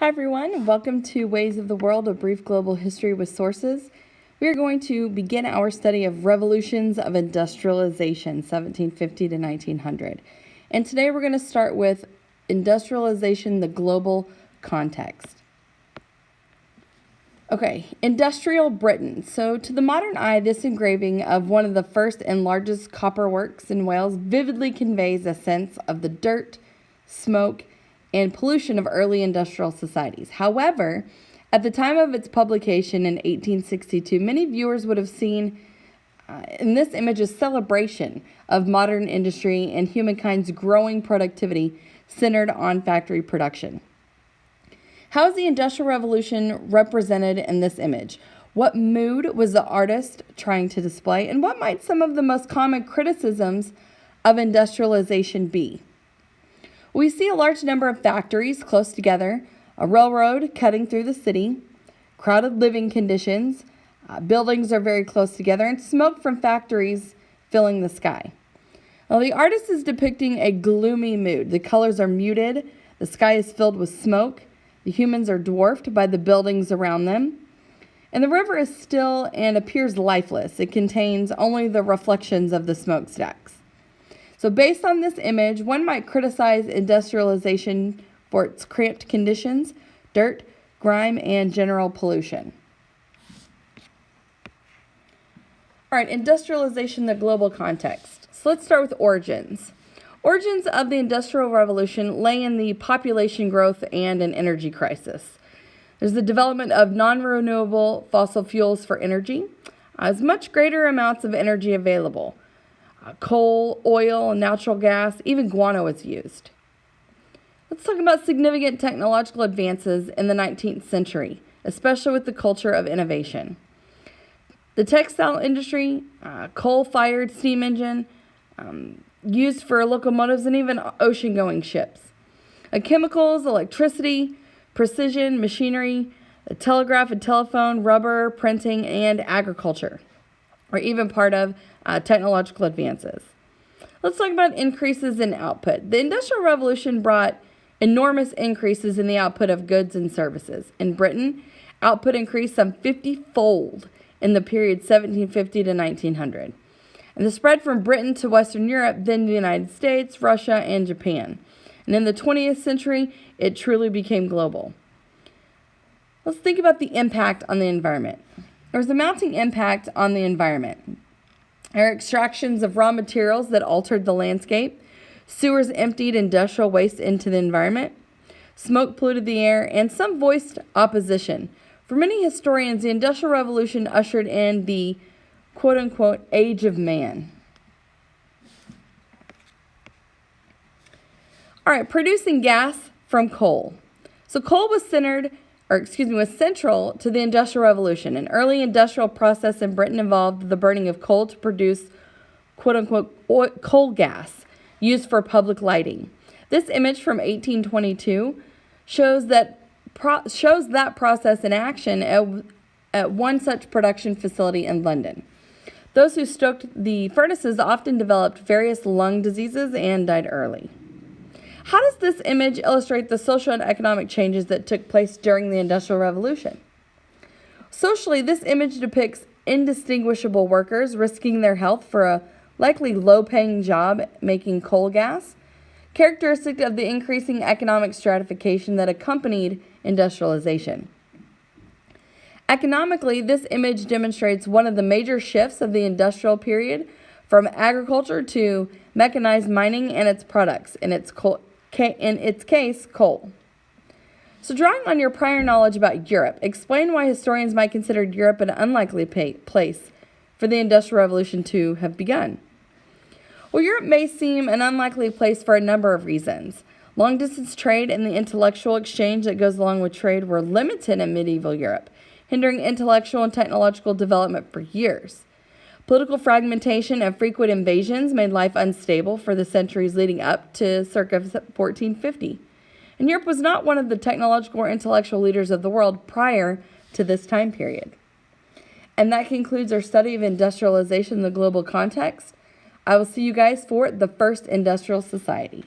Hi everyone, welcome to Ways of the World, a brief global history with sources. We are going to begin our study of revolutions of industrialization, 1750 to 1900. And today we're going to start with industrialization, the global context. Okay, industrial Britain. So to the modern eye, this engraving of one of the first and largest copper works in Wales vividly conveys a sense of the dirt, smoke, and pollution of early industrial societies. However, at the time of its publication in 1862, many viewers would have seen in this image a celebration of modern industry and humankind's growing productivity centered on factory production. How is the Industrial Revolution represented in this image? What mood was the artist trying to display? And what might some of the most common criticisms of industrialization be? We see a large number of factories close together, a railroad cutting through the city, crowded living conditions, buildings are very close together, and smoke from factories filling the sky. Well, the artist is depicting a gloomy mood. The colors are muted, the sky is filled with smoke, the humans are dwarfed by the buildings around them, and the river is still and appears lifeless. It contains only the reflections of the smokestacks. So based on this image, one might criticize industrialization for its cramped conditions, dirt, grime, and general pollution. All right, industrialization, the global context. So let's start with origins. Origins of the Industrial Revolution lay in the population growth and an energy crisis. There's the development of non-renewable fossil fuels for energy, as much greater amounts of energy available. Coal, oil, natural gas, even guano is used. Let's talk about significant technological advances in the 19th century, especially with the culture of innovation. The textile industry, coal-fired steam engine, used for locomotives and even ocean-going ships. Chemicals, electricity, precision, machinery, the telegraph and telephone, rubber, printing, and agriculture are even part of technological advances. Let's talk about increases in output. The Industrial Revolution brought enormous increases in the output of goods and services. In Britain, output increased some 50-fold in the period 1750 to 1900. And the spread from Britain to Western Europe, then the United States, Russia, and Japan. And in the 20th century, it truly became global. Let's think about the impact on the environment. There was a mounting impact on the environment. There are extractions of raw materials that altered the landscape. Sewers emptied industrial waste into the environment. Smoke polluted the air, and some voiced opposition. For many historians, the Industrial Revolution ushered in the quote-unquote age of man. All right, producing gas from coal. So coal was central to the Industrial Revolution. An early industrial process in Britain involved the burning of coal to produce quote-unquote coal gas used for public lighting. This image from 1822 shows that process in action at one such production facility in London. Those who stoked the furnaces often developed various lung diseases and died early. How does this image illustrate the social and economic changes that took place during the Industrial Revolution? Socially, this image depicts indistinguishable workers risking their health for a likely low-paying job making coal gas, characteristic of the increasing economic stratification that accompanied industrialization. Economically, this image demonstrates one of the major shifts of the industrial period from agriculture to mechanized mining and its products, in its case, coal. So drawing on your prior knowledge about Europe, explain why historians might consider Europe an unlikely place for the Industrial Revolution to have begun. Well, Europe may seem an unlikely place for a number of reasons. Long-distance trade and the intellectual exchange that goes along with trade were limited in medieval Europe, hindering intellectual and technological development for years. Political fragmentation and frequent invasions made life unstable for the centuries leading up to circa 1450. And Europe was not one of the technological or intellectual leaders of the world prior to this time period. And that concludes our study of industrialization in the global context. I will see you guys for the first industrial society.